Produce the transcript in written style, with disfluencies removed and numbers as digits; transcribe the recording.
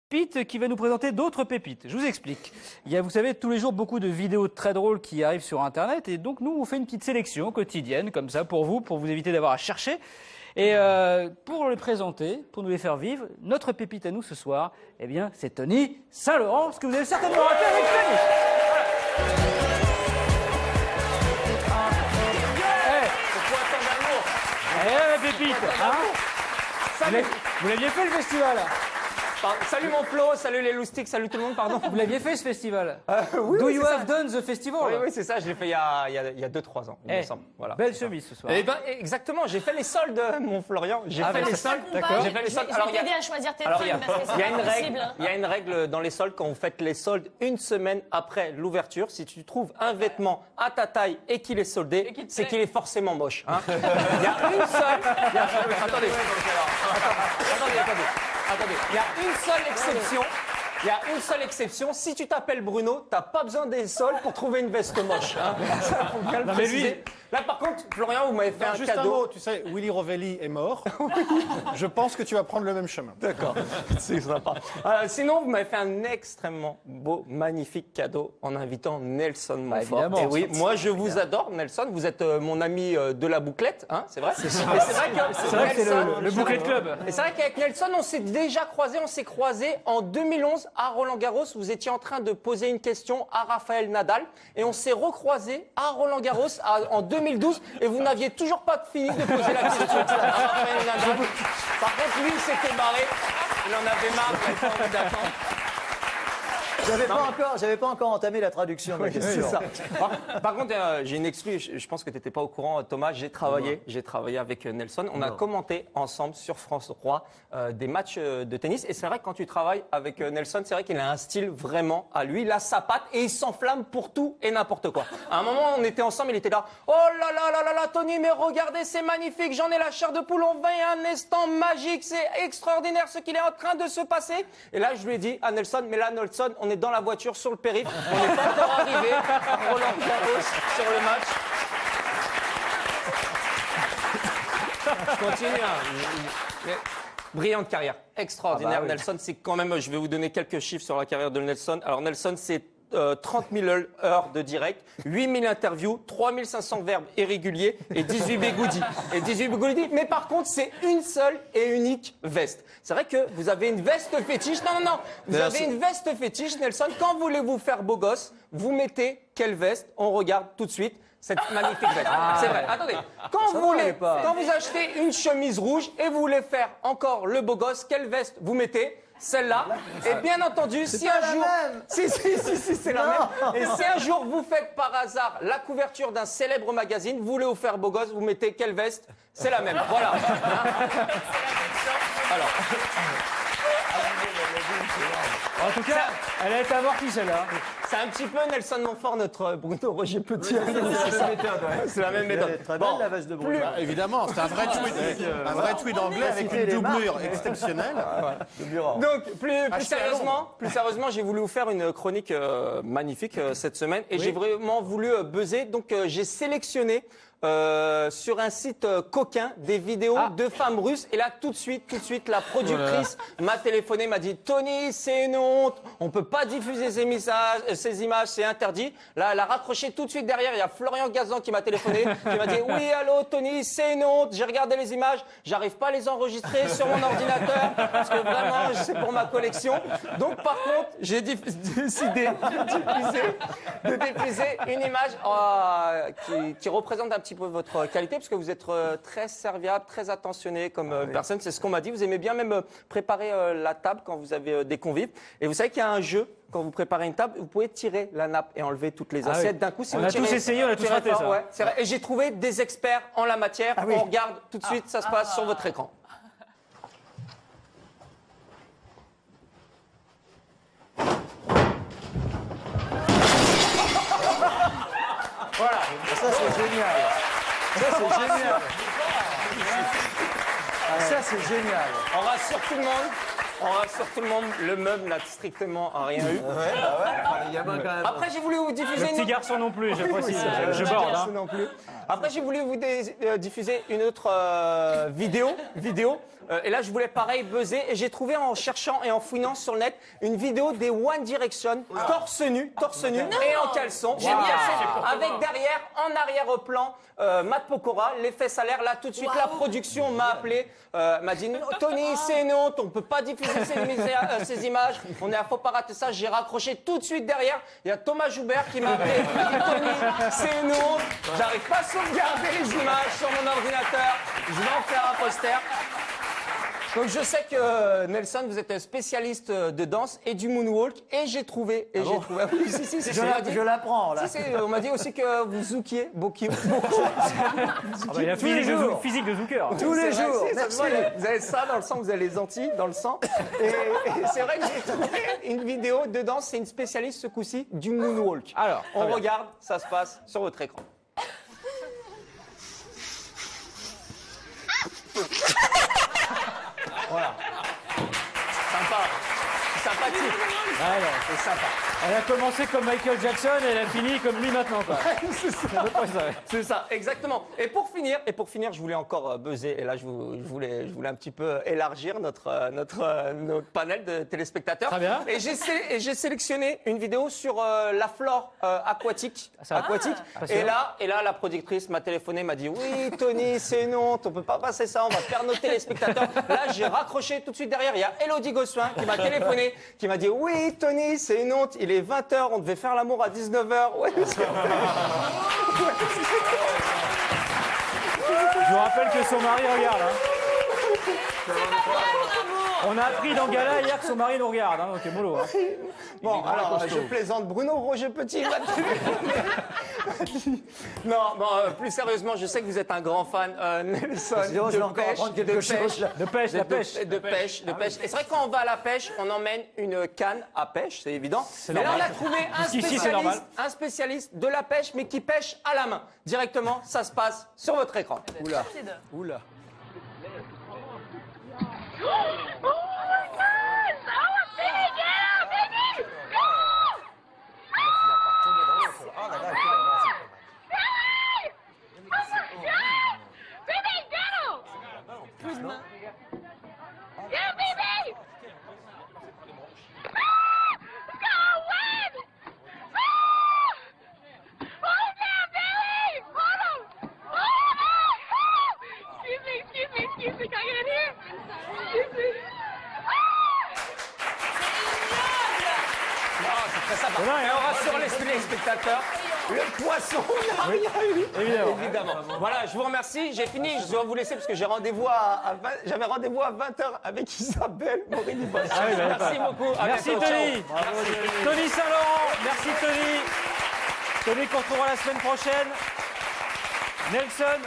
Pépite qui va nous présenter d'autres pépites. Je vous explique. Il y a, vous savez, tous les jours beaucoup de vidéos très drôles qui arrivent sur Internet et donc nous on fait une petite sélection quotidienne comme ça pour vous éviter d'avoir à chercher. Et pour les présenter, pour nous les faire vivre, notre pépite à nous ce soir, eh bien c'est Tony Saint-Laurent, ce que vous avez certainement raté avec Tony. La pépite, hein? Vous l'aviez fait le festival? Salut mon Flo, salut les loustiques, salut tout le monde, pardon. Vous l'aviez fait ce festival? Oui, Do you have done the festival? Oui, c'est ça, je l'ai fait il y a 2-3 ans, il me semble. Voilà. Belle chemise ce soir. Eh ben, exactement, j'ai fait les soldes, mon Florian. J'ai fait les soldes, d'accord. J'ai fait les soldes. Alors, à choisir tes fringues parce que c'est pas possible. Il y a une règle dans les soldes, quand vous faites les soldes une semaine après l'ouverture, si tu trouves un vêtement à ta taille et qu'il est soldé, c'est qu'il est forcément moche. Hein. Il y a une seule... Attendez. Il y a une seule exception. Il y a une seule exception. Si tu t'appelles Bruno, t'as pas besoin des soldes pour trouver une veste moche. Hein. Ça, faut bien le préciser. Là, par contre, Florian, vous m'avez fait un juste cadeau. Un mot, tu sais, Willy Rovelli est mort. Je pense que tu vas prendre le même chemin. D'accord, c'est sympa. Sinon, vous m'avez fait un extrêmement beau, magnifique cadeau en invitant Nelson Montfort. Et oui, moi, je vous adore, Nelson. Vous êtes mon ami de la bouclette, hein, c'est vrai. C'est vrai que c'est le bouclette club. Et c'est vrai qu'avec Nelson, on s'est déjà croisés. On s'est croisés en 2011 à Roland-Garros. Vous étiez en train de poser une question à Rafael Nadal. Et on s'est recroisés à Roland-Garros en 2012. Et vous n'aviez toujours pas fini de poser la question à Rafael Nadal. Par contre, lui, il s'était barré. Il en avait marre, il n'avait pas envie d'attendre. J'avais pas encore entamé la traduction de la question. C'est ça. Par contre, j'ai une exclue. Je pense que tu n'étais pas au courant, Thomas. J'ai travaillé avec Nelson. On a commenté ensemble sur France 3 des matchs de tennis. Et c'est vrai que quand tu travailles avec Nelson, c'est vrai qu'il a un style vraiment à lui. Il a sa patte et il s'enflamme pour tout et n'importe quoi. À un moment, on était ensemble, il était là. Oh là là là là là, Tony, mais regardez, c'est magnifique. J'en ai la chair de poule. On va un instant magique. C'est extraordinaire ce qu'il est en train de se passer. Et là, je lui ai dit à Nelson, mais là, Nelson, on est dans la voiture sur le périph'. On n'est pas encore arrivé à Roland-Garros sur le match. Je continue. Hein. Brillante carrière, extraordinaire. Nelson, c'est quand même, je vais vous donner quelques chiffres sur la carrière de Nelson. Alors Nelson, c'est 30 000 heures de direct, 8 000 interviews, 3 500 verbes irréguliers et 18 bigoudis. Mais par contre, c'est une seule et unique veste. C'est vrai que vous avez une veste fétiche. Non. Vous avez une veste fétiche, Nelson. Quand voulez-vous faire beau gosse, vous mettez quelle veste? On regarde tout de suite cette magnifique veste. C'est vrai. Attendez. Quand vous achetez une chemise rouge et vous voulez faire encore le beau gosse, quelle veste vous mettez? Celle-là. Et bien entendu, si un jour... Si, c'est la même. Et si un jour vous faites par hasard la couverture d'un célèbre magazine, vous voulez vous faire beau gosse, vous mettez quelle veste? C'est la même. Voilà. Alors. En tout cas, elle a été amortie celle-là. C'est un petit peu Nelson Montfort, notre Bruno Roger Petit. C'est la même méthode. Très belle la veste de Bruno. Évidemment, c'est un vrai tweet anglais avec une doublure exceptionnelle. Donc, plus sérieusement, j'ai voulu vous faire une chronique magnifique cette semaine et j'ai vraiment voulu buzzer. Donc, j'ai sélectionné sur un site coquin des vidéos de femmes russes. Et là, tout de suite, la productrice m'a téléphoné, m'a dit « Tony, c'est une honte, on peut pas diffuser ces images, c'est interdit. » Là, elle a raccroché tout de suite derrière. Il y a Florian Gazan qui m'a téléphoné, qui m'a dit « Oui, allô, Tony, c'est une honte. J'ai regardé les images, j'arrive pas à les enregistrer sur mon ordinateur parce que vraiment, c'est pour ma collection. » Donc, par contre, j'ai décidé de diffuser une image qui représente un petit peu votre qualité, parce que vous êtes très serviable, très attentionné comme personne. C'est ce qu'on m'a dit. Vous aimez bien même préparer la table quand vous avez des convives. Et vous savez qu'il y a un jeu. Quand vous préparez une table, vous pouvez tirer la nappe et enlever toutes les assiettes d'un coup. Si on a tous essayé, on a tous raté ça. Ouais, c'est vrai. Et j'ai trouvé des experts en la matière. On regarde tout de suite, ça se passe sur votre écran. Voilà. Ça, c'est génial. Ça, c'est génial. On rassure tout le monde. On rassure tout le monde, le meuble n'a strictement rien eu. Après, j'ai voulu vous diffuser Le petit garçon non plus, je précise. Je borde. Hein. non plus. Après, j'ai voulu vous diffuser une autre vidéo. Et là, je voulais pareil buzzer. Et j'ai trouvé en cherchant et en fouinant sur le net une vidéo des One Direction, torse nu et en caleçon. Avec derrière, en arrière-plan, Matt Pokora, l'effet salaire. Là, tout de suite, la production m'a appelé, m'a dit Tony, c'est une honte, on peut pas diffuser ces images. On est à faut pas rater ça. J'ai raccroché tout de suite derrière. Il y a Thomas Joubert qui m'a appelé. Il m'a dit Tony, c'est une honte. J'arrive pas à sauvegarder les images sur mon ordinateur. Je vais en faire un poster. Donc je sais que Nelson, vous êtes un spécialiste de danse et du moonwalk et j'ai trouvé. Oui, si, Je l'apprends là. on m'a dit aussi que vous zoukiez beaucoup. Il a fait le physique de Zouker. Tous les jours. Merci. Vous avez ça dans le sang, vous avez les Antilles dans le sang. Et c'est vrai que j'ai trouvé une vidéo de danse, c'est une spécialiste ce coup-ci du moonwalk. Alors, on regarde, ça se passe sur votre écran. Voilà. Sympa. Sympathique. Alors, C'est sympa. elle a commencé comme Michael Jackson et elle a fini comme lui maintenant. Quoi. C'est ça, exactement. Et pour finir, je voulais encore buzzer. Et là, je voulais un petit peu élargir notre panel de téléspectateurs. Très bien. Et j'ai sélectionné une vidéo sur la flore aquatique. Et là, la productrice m'a téléphoné, m'a dit oui, Tony, c'est une honte, on peut pas passer ça, on va perdre nos téléspectateurs. Là, j'ai raccroché tout de suite derrière. Il y a Elodie Gossuin qui m'a téléphoné, qui m'a dit oui, Tony, c'est une honte. Il est 20h, on devait faire l'amour à 19h. Ouais, Je vous rappelle que son mari regarde. Hein. On a appris dans Gala hier que son mari nous regarde. Hein, donc mollo. Hein. Bon, alors, je plaisante. Bruno Roger Petit m'a Non, plus sérieusement, je sais que vous êtes un grand fan, Nelson, De pêche. Et c'est vrai que quand on va à la pêche, on emmène une canne à pêche, c'est évident. Mais là, on a trouvé un spécialiste de la pêche, mais qui pêche à la main. Directement, ça se passe sur votre écran. Oula. Et on rassure les spectateurs, le poisson n'a rien eu. Évidemment. Voilà, je vous remercie. J'ai fini. Je dois vous laisser parce que j'avais rendez-vous à 20h avec Isabelle Morini-Bosch. Merci beaucoup. Merci Tony. Tony Saint-Laurent. Merci Tony. Tony qu'on retrouvera la semaine prochaine. Nelson.